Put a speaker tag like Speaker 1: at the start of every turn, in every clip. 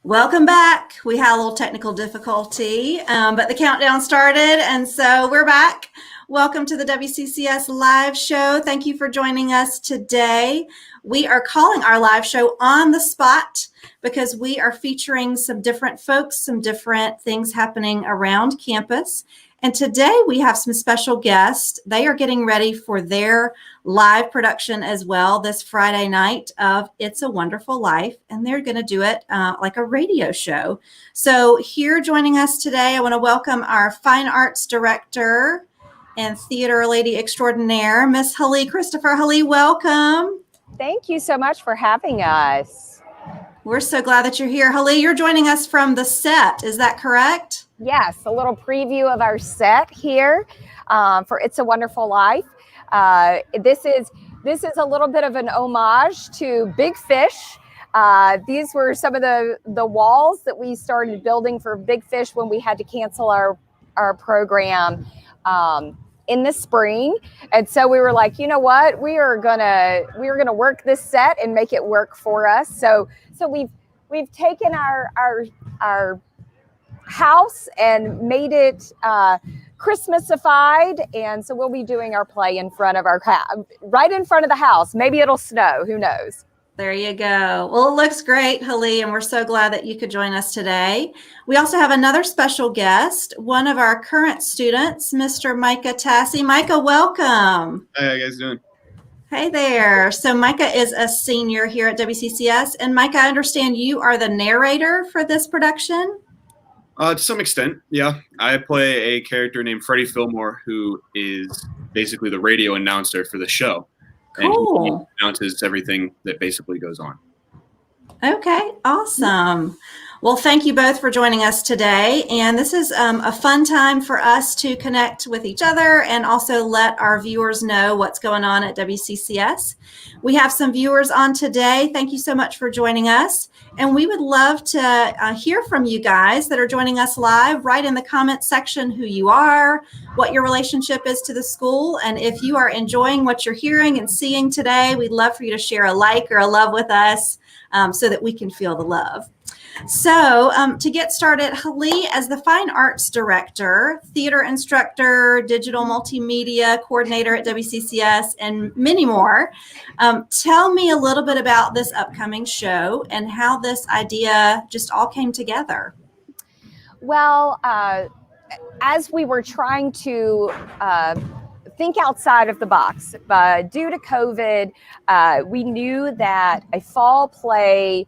Speaker 1: Welcome back. We had a little technical difficulty, but the countdown started, and so we're back. Welcome to the WCCS live show. Thank you for joining us today. We are calling our live show On the Spot because we are featuring some different folks, some different things happening around campus. And today we have some special guests. They are getting ready for their live production as well this Friday night of It's a Wonderful Life. And they're going to do it like a radio show. So here joining us today, I want to welcome our Fine Arts Director and Theater Lady Extraordinaire, Miss Hali Christopher. Hali, welcome.
Speaker 2: Thank you so much for having us.
Speaker 1: We're so glad that you're here. Hali, you're joining us from the set. Is that correct?
Speaker 2: Yes, a little preview of our set here for It's a Wonderful Life. This is a little bit of an homage to Big Fish. These were some of the walls that we started building for Big Fish when we had to cancel our program in the spring. And so we were like, you know what, we are gonna work this set and make it work for us. So we've taken our house and made it Christmasified, and so we'll be doing our play in front of right in front of the house. Maybe it'll snow, who knows.
Speaker 1: There you go. Well, it looks great, Hali, and we're so glad that you could join us today. We also have another special guest, one of our current students, Mr. Micah Tassy. Micah, welcome.
Speaker 3: Hey, how you guys doing?
Speaker 1: Hey there. So Micah is a senior here at WCCS, and Micah, I understand you are the narrator for this production?
Speaker 3: To some extent, yeah. I play a character named Freddie Fillmore, who is basically the radio announcer for the show.
Speaker 1: Cool.
Speaker 3: And he announces everything that basically goes on.
Speaker 1: Okay, awesome. Well, thank you both for joining us today. And this is a fun time for us to connect with each other and also let our viewers know what's going on at WCCS. We have some viewers on today. Thank you so much for joining us. And we would love to hear from you guys that are joining us live. Write in the comment section who you are, what your relationship is to the school. And if you are enjoying what you're hearing and seeing today, we'd love for you to share a like or a love with us so that we can feel the love. So to get started, Hali, as the Fine Arts Director, Theater Instructor, Digital Multimedia Coordinator at WCCS, and many more, tell me a little bit about this upcoming show and how this idea just all came together.
Speaker 2: Well, as we were trying to think outside of the box, due to COVID, we knew that a fall play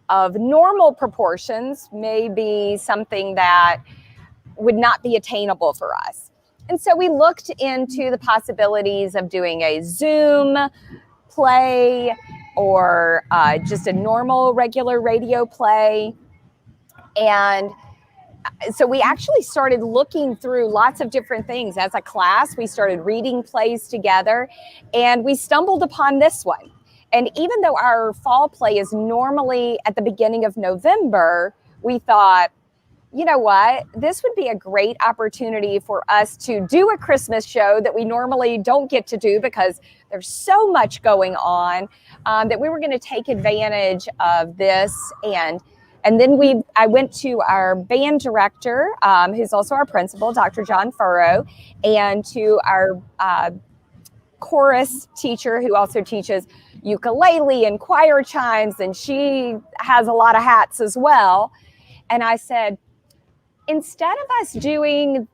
Speaker 2: of normal proportions may be something that would not be attainable for us. And so we looked into the possibilities of doing a Zoom play or just a normal regular radio play. And so we actually started looking through lots of different things. As a class, we started reading plays together, and we stumbled upon this one. And even though our fall play is normally at the beginning of November, we thought, you know what, this would be a great opportunity for us to do a Christmas show that we normally don't get to do because there's so much going on that we were going to take advantage of this. And then I went to our band director, who's also our principal, Dr. John Furrow, and to our chorus teacher who also teaches ukulele and choir chimes, and she has a lot of hats as well. And I said, instead of us doing,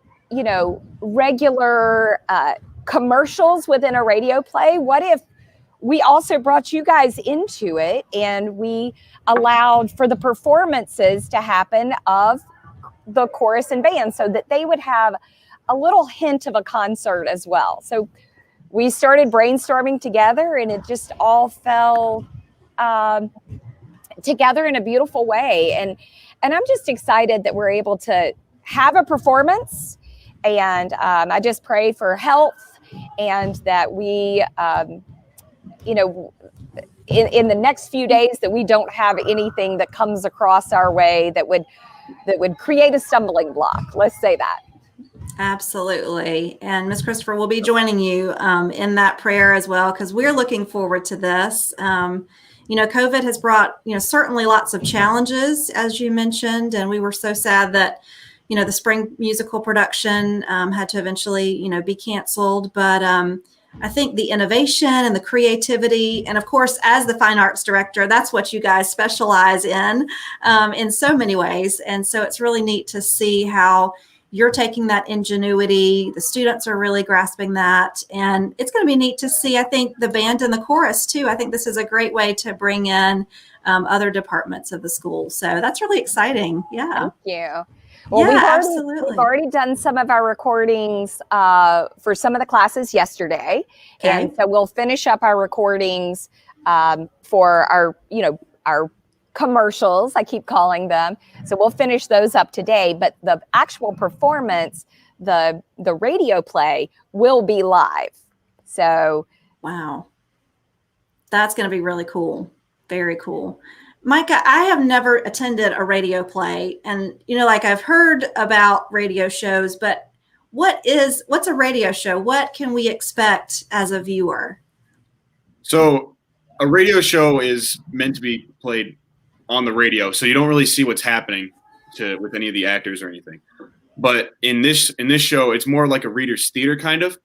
Speaker 2: regular commercials within a radio play, what if we also brought you guys into it and we allowed for the performances to happen of the chorus and band so that they would have a little hint of a concert as well. So we started brainstorming together, and it just all fell together in a beautiful way. And I'm just excited that we're able to have a performance. And I just pray for health, and that we, in the next few days, that we don't have anything that comes across our way that would create a stumbling block. Let's say that.
Speaker 1: Absolutely. And Ms. Christopher will be joining you in that prayer as well, because we're looking forward to this. COVID has brought, certainly lots of challenges, as you mentioned, and we were so sad that, the spring musical production had to eventually, be canceled. But I think the innovation and the creativity, and of course, as the fine arts director, that's what you guys specialize in so many ways. And so it's really neat to see how you're taking that ingenuity. The students are really grasping that. And it's going to be neat to see, I think, the band and the chorus too. I think this is a great way to bring in other departments of the school. So that's really exciting. Yeah.
Speaker 2: Thank you. Well,
Speaker 1: Yeah,
Speaker 2: we've already done some of our recordings for some of the classes yesterday.
Speaker 1: Okay.
Speaker 2: And so we'll finish up our recordings for our commercials, I keep calling them. So we'll finish those up today, but the actual performance, the radio play will be live. So.
Speaker 1: Wow. That's going to be really cool. Very cool. Micah, I have never attended a radio play, and I've heard about radio shows, but what's a radio show? What can we expect as a viewer?
Speaker 3: So a radio show is meant to be played on the radio, so you don't really see what's happening with any of the actors or anything. But in this show, it's more like a reader's theater kind of,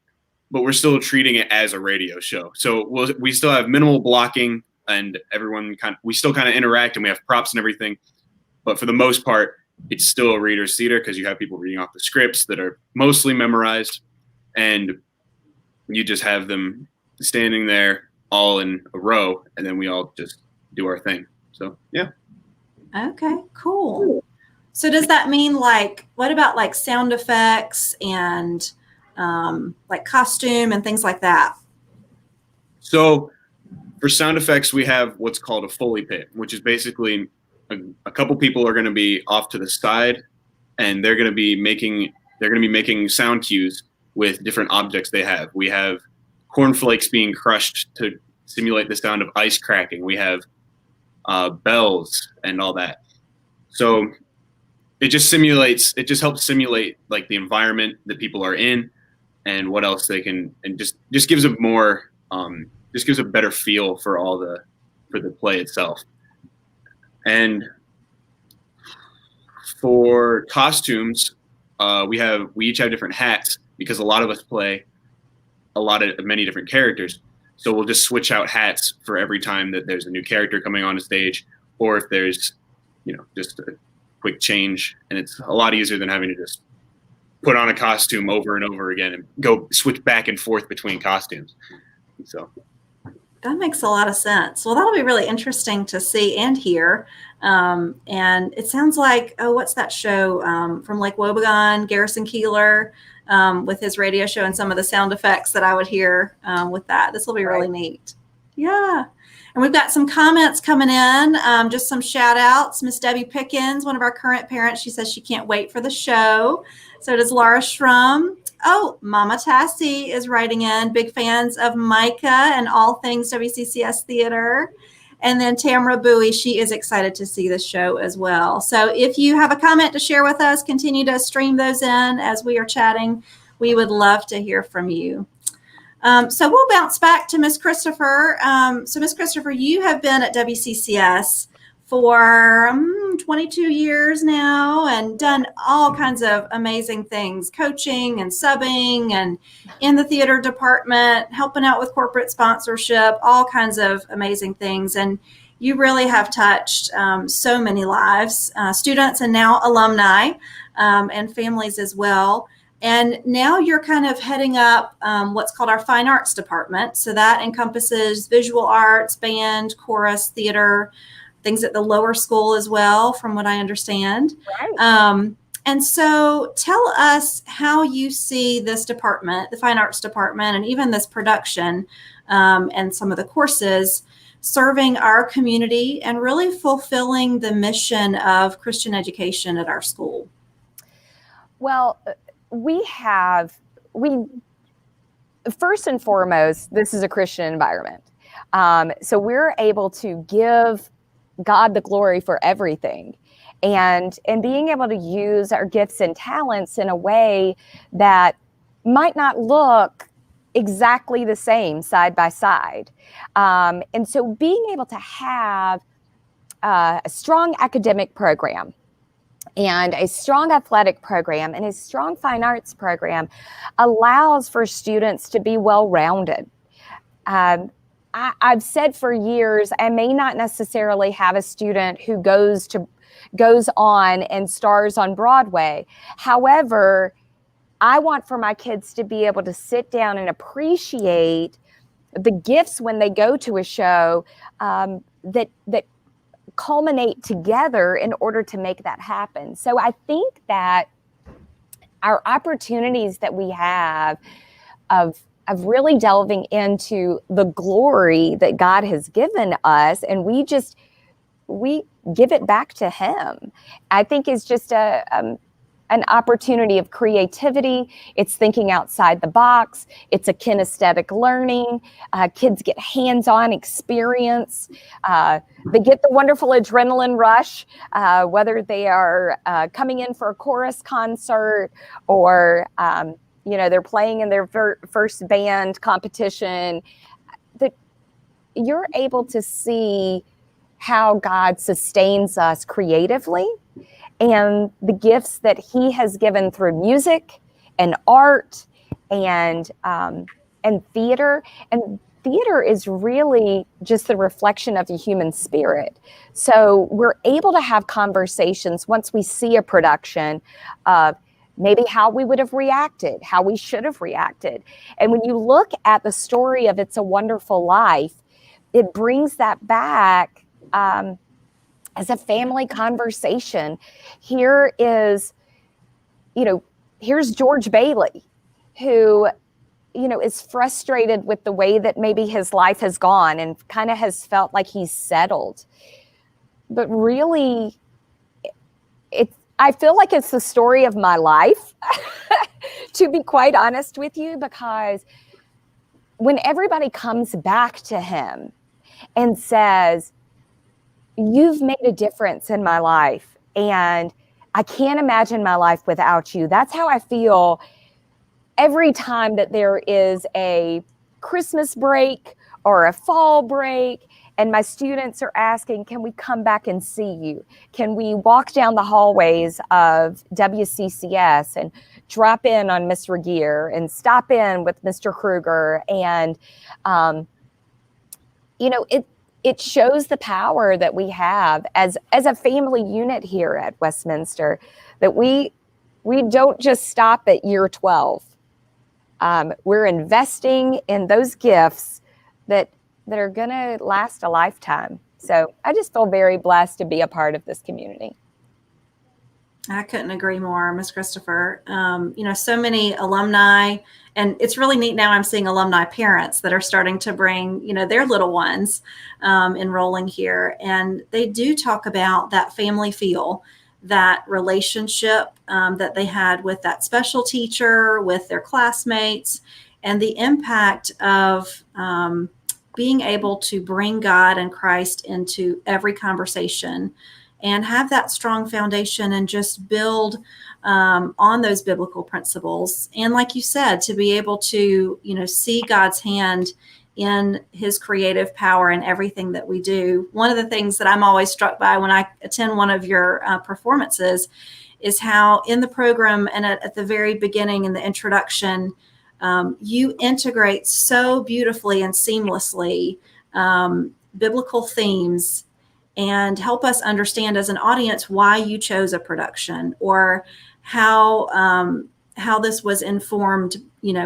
Speaker 3: but we're still treating it as a radio show. So we still have minimal blocking, and we still kind of interact, and we have props and everything. But for the most part, it's still a reader's theater because you have people reading off the scripts that are mostly memorized, and you just have them standing there all in a row, and then we all just do our thing. So, yeah.
Speaker 1: Okay, cool. So does that mean what about sound effects and costume and things like that?
Speaker 3: So for sound effects, we have what's called a Foley pit, which is basically a couple people are going to be off to the side, and they're going to be making sound cues with different objects they have. We have cornflakes being crushed to simulate the sound of ice cracking. We have bells and all that. So it just helps simulate the environment that people are in and what else they can, and just gives a more just gives a better feel for the play itself. And for costumes, we each have different hats because a lot of us play many different characters. So we'll just switch out hats for every time that there's a new character coming on a stage, or if there's just a quick change, and it's a lot easier than having to just put on a costume over and over again and go switch back and forth between costumes. So
Speaker 1: that makes a lot of sense. Well, that'll be really interesting to see and hear. And it sounds like, what's that show from Lake Wobegon, Garrison Keillor, with his radio show and some of the sound effects that I would hear with that. This will be really neat. Yeah. And we've got some comments coming in, just some shout outs. Miss Debbie Pickens, one of our current parents, she says she can't wait for the show. So does Laura Schrum. Oh, Mama Tassy is writing in, big fans of Micah and all things WCCS theater. And then Tamara Bowie, she is excited to see the show as well. So if you have a comment to share with us, continue to stream those in as we are chatting. We would love to hear from you. So we'll bounce back to Miss Christopher. So Miss Christopher, you have been at WCCS for 22 years now and done all kinds of amazing things, coaching and subbing and in the theater department, helping out with corporate sponsorship, all kinds of amazing things. And you really have touched so many lives, students and now alumni and families as well. And now you're kind of heading up what's called our fine arts department. So that encompasses visual arts, band, chorus, theater, things at the lower school as well, from what I understand. Right. And so tell us how you see this department, the fine arts department, and even this production and some of the courses serving our community and really fulfilling the mission of Christian education at our school.
Speaker 2: Well, we first and foremost, this is a Christian environment. So we're able to give God the glory for everything, and being able to use our gifts and talents in a way that might not look exactly the same side by side. And so being able to have a strong academic program and a strong athletic program and a strong fine arts program allows for students to be well-rounded. I've said for years, I may not necessarily have a student who goes on and stars on Broadway. However, I want for my kids to be able to sit down and appreciate the gifts when they go to a show that culminate together in order to make that happen. So I think that our opportunities that we have of really delving into the glory that God has given us, and we give it back to him, I think is just an opportunity of creativity. It's thinking outside the box. It's a kinesthetic learning. Kids get hands-on experience. They get the wonderful adrenaline rush, whether they are coming in for a chorus concert or they're playing in their first band competition. That you're able to see how God sustains us creatively, and the gifts that he has given through music and art and theater. And theater is really just the reflection of the human spirit. So we're able to have conversations once we see a production of maybe how we would have reacted, how we should have reacted. And when you look at the story of It's a Wonderful Life, it brings that back as a family conversation. Here's George Bailey, who, is frustrated with the way that maybe his life has gone and kind of has felt like he's settled. But really, I feel like it's the story of my life, to be quite honest with you, because when everybody comes back to him and says, "You've made a difference in my life, and I can't imagine my life without you." That's how I feel every time that there is a Christmas break or a fall break, and my students are asking, "Can we come back and see you? Can we walk down the hallways of WCCS and drop in on Miss Regier and stop in with Mr. Kruger?" And, it shows the power that we have as a family unit here at Westminster, that we don't just stop at year 12. We're investing in those gifts that are going to last a lifetime. So I just feel very blessed to be a part of this community.
Speaker 1: I couldn't agree more, Ms. Christopher. So many alumni, and it's really neat now. I'm seeing alumni parents that are starting to bring, their little ones enrolling here. And they do talk about that family feel, that relationship that they had with that special teacher, with their classmates, and the impact of being able to bring God and Christ into every conversation and have that strong foundation and just build on those biblical principles. And like you said, to be able to, see God's hand in his creative power in everything that we do. One of the things that I'm always struck by when I attend one of your performances is how in the program and at the very beginning in the introduction, you integrate so beautifully and seamlessly biblical themes and help us understand as an audience why you chose a production, or how this was informed,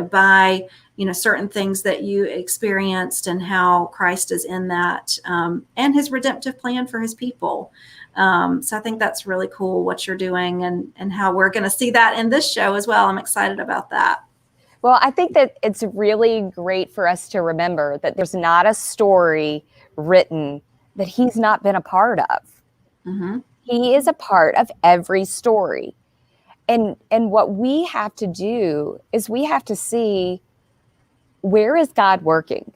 Speaker 1: by, certain things that you experienced, and how Christ is in that, and his redemptive plan for his people. So I think that's really cool what you're doing, and how we're going to see that in this show as well. I'm excited about that.
Speaker 2: Well, I think that it's really great for us to remember that there's not a story written that he's not been a part of.
Speaker 1: Mm-hmm.
Speaker 2: He is a part of every story. And what we have to do is we have to see, where is God working?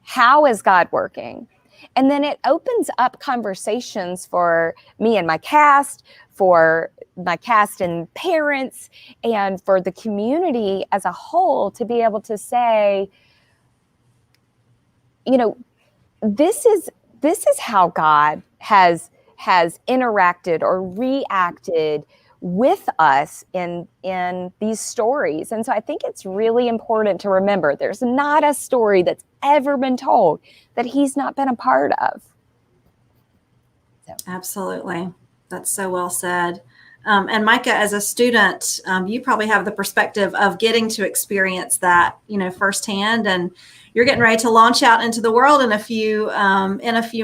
Speaker 2: How is God working? And then it opens up conversations for me and my cast, for my cast and parents, and for the community as a whole to be able to say, this is how God has interacted or reacted with us in these stories. And so I think it's really important to remember there's not a story that's ever been told that he's not been a part of. So.
Speaker 1: Absolutely. That's so well said. And Micah, as a student, you probably have the perspective of getting to experience that, firsthand, and you're getting ready to launch out into the world in a few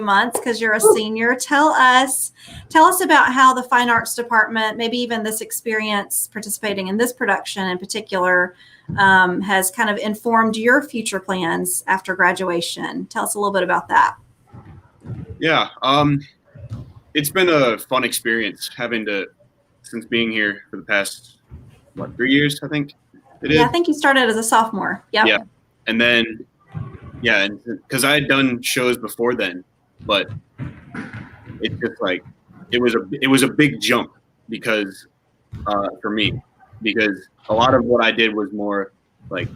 Speaker 1: months because you're a senior. Tell us about how the Fine Arts Department, maybe even this experience participating in this production in particular, has kind of informed your future plans after graduation. Tell us a little bit about that.
Speaker 3: Yeah. It's been a fun experience since being here for the past, 3 years, I think it is.
Speaker 1: Yeah, I think you started as a sophomore. Yep.
Speaker 3: Yeah. And then, because I had done shows before then, but it's just like, it was a big jump because, for me, because a lot of what I did was more like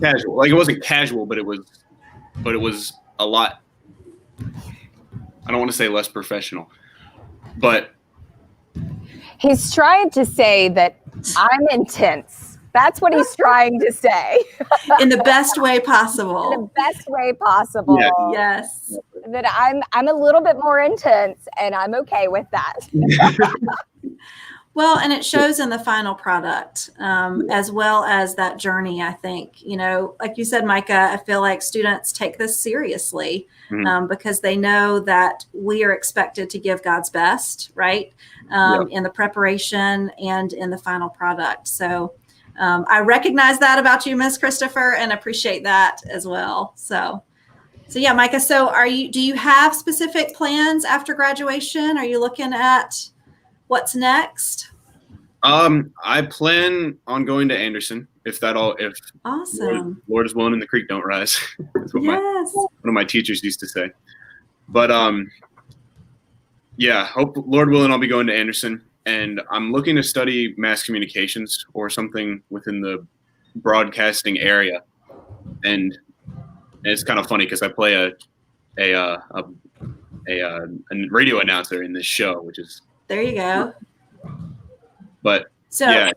Speaker 3: casual. Like, it wasn't casual, but it was a lot, I don't want to say less professional, but
Speaker 2: he's trying to say that I'm intense. That's what he's trying to say.
Speaker 1: In the best way possible.
Speaker 2: In the best way possible.
Speaker 3: Yeah.
Speaker 1: Yes.
Speaker 2: That I'm a little bit more intense, and I'm okay with that.
Speaker 1: Well, and it shows in the final product, as well as that journey, I think. Like you said, Micah, I feel like students take this seriously, because they know that we are expected to give God's best, right? In the preparation and in the final product. So I recognize that about you, Ms. Christopher, and appreciate that as well. So yeah, Micah, do you have specific plans after graduation? Are you looking at what's next?
Speaker 3: I plan on going to Anderson if
Speaker 1: awesome.
Speaker 3: Lord is willing and the creek don't rise. That's what
Speaker 1: Yes.
Speaker 3: one of my teachers used to say. But hope Lord willing I'll be going to Anderson, and I'm looking to study mass communications or something within the broadcasting area. And it's kind of funny because I play a radio announcer in this show, which is
Speaker 1: there you go.
Speaker 3: But
Speaker 1: so
Speaker 3: yeah.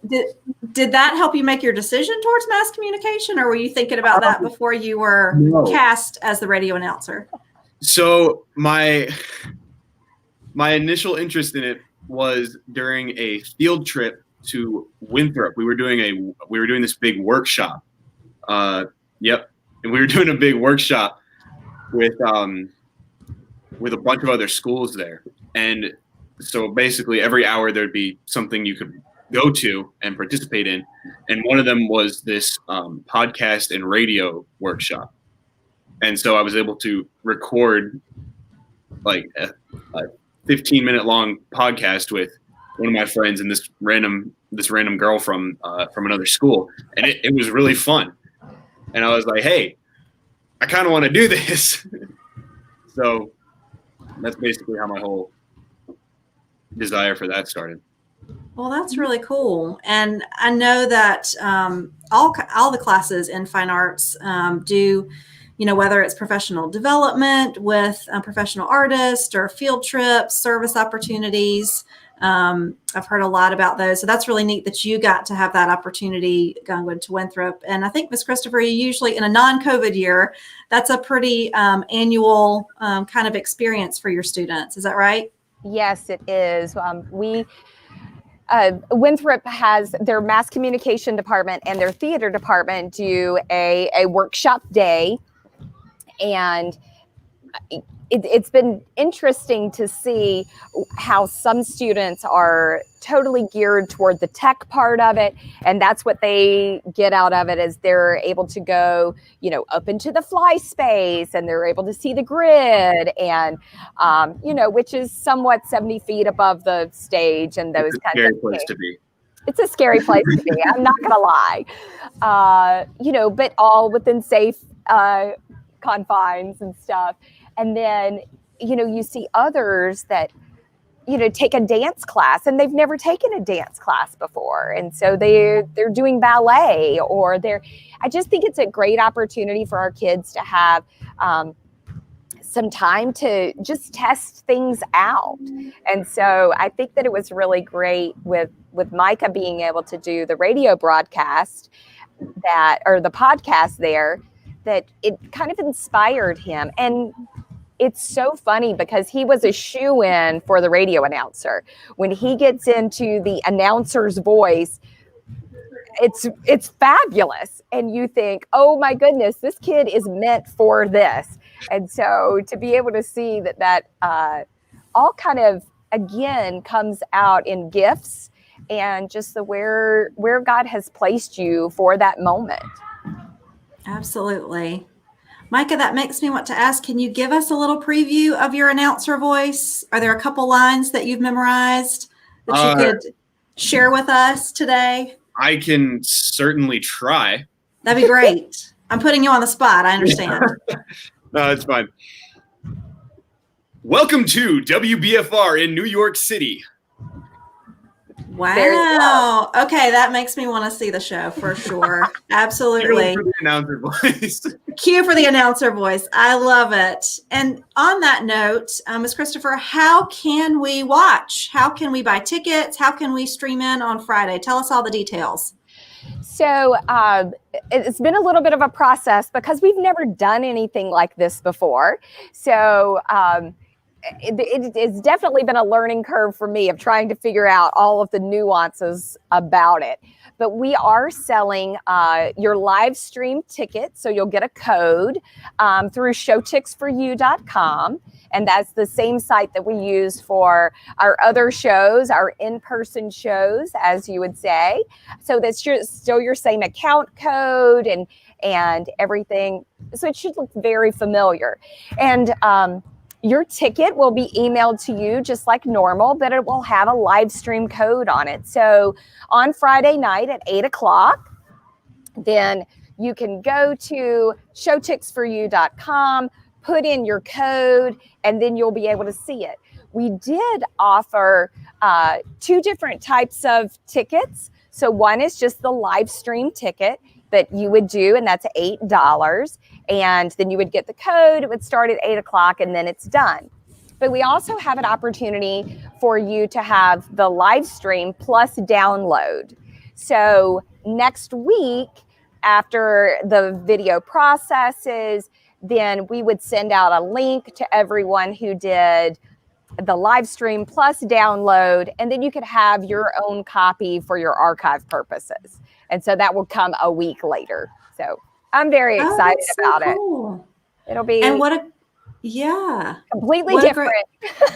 Speaker 1: Did that help you make your decision towards mass communication, or were you thinking about that before you were cast as the radio announcer? So
Speaker 3: my initial interest in it was during a field trip to Winthrop. We were doing this big workshop. And we were doing a big workshop with a bunch of other schools there. And so basically every hour there'd be something you could go to and participate in. And one of them was this podcast and radio workshop. And so I was able to record like a 15-minute long podcast with one of my friends and this random girl from another school. And it was really fun. And I was like, hey, I kind of want to do this. So that's basically how my whole desire for that started.
Speaker 1: Well, that's really cool. And I know that all the classes in fine arts do, whether it's professional development with professional artists or field trips, service opportunities. I've heard a lot about those. So that's really neat that you got to have that opportunity going to Winthrop. And I think, Ms. Christopher, you usually in a non-COVID year, that's a pretty annual kind of experience for your students. Is that right?
Speaker 2: Yes, it is. Winthrop has their mass communication department and their theater department do a workshop day. And it's been interesting to see how some students are totally geared toward the tech part of it. And that's what they get out of it, is they're able to go, up into the fly space, and they're able to see the grid and, which is somewhat 70 feet above the stage and those kinds of things.
Speaker 3: Scary place to be.
Speaker 2: It's a scary place to be. I'm not going to lie. But all within safe confines and stuff. And then, you see others that take a dance class, and they've never taken a dance class before. And so they're doing ballet, or I just think it's a great opportunity for our kids to have some time to just test things out. And so I think that it was really great with Micah being able to do the radio broadcast or the podcast there, that it kind of inspired him. And it's so funny because he was a shoo-in for the radio announcer. When he gets into the announcer's voice, it's fabulous. And you think, oh my goodness, this kid is meant for this. And so to be able to see that all kind of, again, comes out in gifts and just where God has placed you for that moment.
Speaker 1: Absolutely. Micah, that makes me want to ask, can you give us a little preview of your announcer voice? Are there a couple lines that you've memorized that you could share with us today?
Speaker 3: I can certainly try.
Speaker 1: That'd be great. I'm putting you on the spot. I understand.
Speaker 3: No, it's fine. Welcome to WBFR in New York City.
Speaker 1: Wow. Okay, that makes me want to see the show for sure. Absolutely.
Speaker 3: Cue for the announcer voice.
Speaker 1: Cue for the announcer voice. I love it. And on that note, Ms. Christopher, how can we watch? How can we buy tickets? How can we stream in on Friday? Tell us all the details.
Speaker 2: So it's been a little bit of a process because we've never done anything like this before. So it's definitely been a learning curve for me of trying to figure out all of the nuances about it. But we are selling your live stream ticket. So you'll get a code through showticksforyou.com. And that's the same site that we use for our other shows, our in-person shows, as you would say. So that's still your same account code and everything. So it should look very familiar. And your ticket will be emailed to you just like normal, but it will have a live stream code on it. So on Friday night at 8:00, then you can go to showticksforyou.com, put in your code, and then you'll be able to see it. We did offer 2 different types of tickets. So one is just the live stream ticket that you would do, and that's $8. And then you would get the code. It would start at 8:00, and then it's done. But we also have an opportunity for you to have the live stream plus download. So next week, after the video processes, then we would send out a link to everyone who did the live stream plus download, and then you could have your own copy for your archive purposes. And so that will come a week later. So I'm very excited about it. It'll be completely different.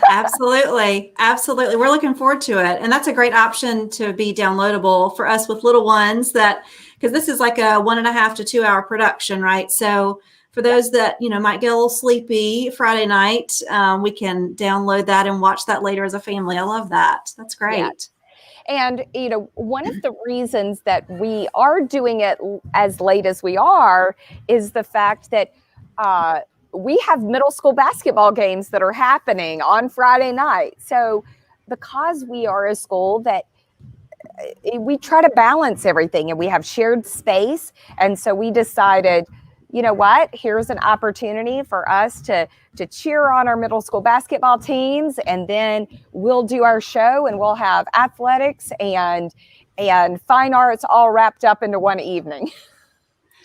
Speaker 1: Absolutely. Absolutely. We're looking forward to it. And that's a great option to be downloadable for us with little ones, because this is like a 1.5 to 2 hour production, right? So for those that, might get a little sleepy Friday night, we can download that and watch that later as a family. I love that. That's great.
Speaker 2: Yeah. And, one of the reasons that we are doing it as late as we are is the fact that we have middle school basketball games that are happening on Friday night. So because we are a school that we try to balance everything and we have shared space. And so we decided, you know what, here's an opportunity for us to cheer on our middle school basketball teams, and then we'll do our show and we'll have athletics and fine arts all wrapped up into one evening.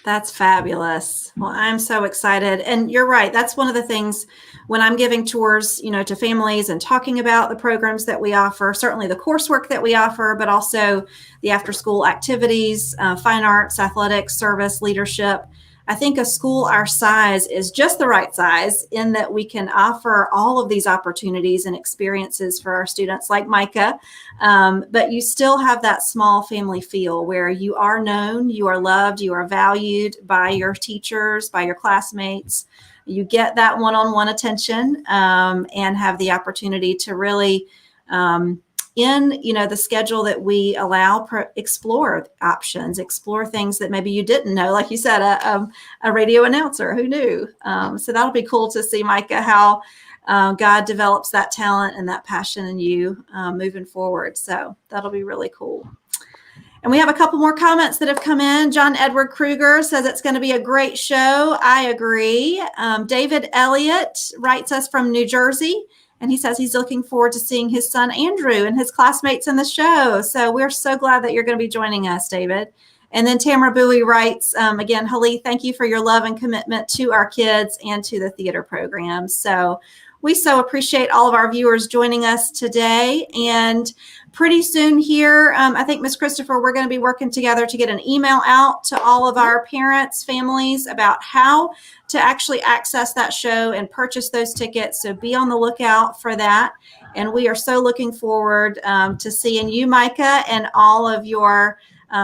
Speaker 1: That's fabulous. Well, I'm so excited. And you're right. That's one of the things when I'm giving tours, to families and talking about the programs that we offer, certainly the coursework that we offer, but also the after school activities, fine arts, athletics, service, leadership. I think a school our size is just the right size in that we can offer all of these opportunities and experiences for our students like Micah, but you still have that small family feel where you are known, you are loved, you are valued by your teachers, by your classmates. You get that one-on-one attention and have the opportunity to really in the schedule that we allow, explore options, explore things that maybe you didn't know, like you said, a radio announcer, who knew? So that'll be cool to see, Micah, how God develops that talent and that passion in you moving forward. So that'll be really cool. And we have a couple more comments that have come in. John Edward Kruger says it's going to be a great show. I agree. David Elliott writes us from New Jersey, and he says he's looking forward to seeing his son Andrew and his classmates in the show. So we're so glad that you're going to be joining us, David. And then Tamara Bowie writes, again, Hali, thank you for your love and commitment to our kids and to the theater program. So we so appreciate all of our viewers joining us today. And pretty soon here, I think, Ms. Christopher, we're going to be working together to get an email out to all of our parents, families about how to actually access that show and purchase those tickets. So be on the lookout for that. And we are so looking forward to seeing you, Micah, and all of your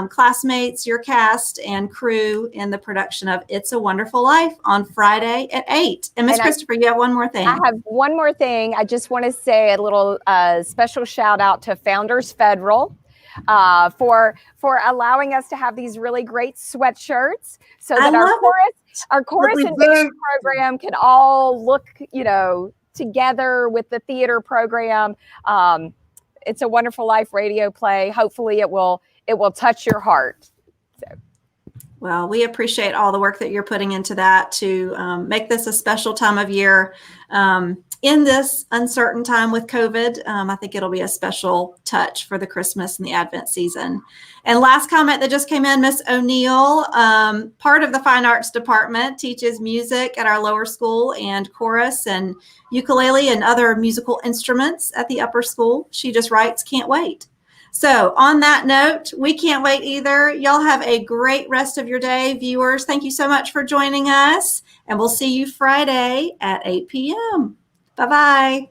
Speaker 1: classmates, your cast and crew in the production of It's a Wonderful Life on Friday at 8. And Ms. Christopher, you have one more thing.
Speaker 2: I have one more thing. I just want to say a little special shout out to Founders Federal for allowing us to have these really great sweatshirts so that our chorus and dance program can all look, together with the theater program. It's a Wonderful Life radio play. Hopefully it will touch your heart. So.
Speaker 1: Well, we appreciate all the work that you're putting into that to make this a special time of year. In this uncertain time with COVID, I think it'll be a special touch for the Christmas and the Advent season. And last comment that just came in, Miss O'Neill, part of the Fine Arts Department, teaches music at our lower school and chorus and ukulele and other musical instruments at the upper school. She just writes, can't wait. So on that note, we can't wait either. Y'all have a great rest of your day, viewers. Thank you so much for joining us, and we'll see you Friday at 8 p.m. Bye-bye.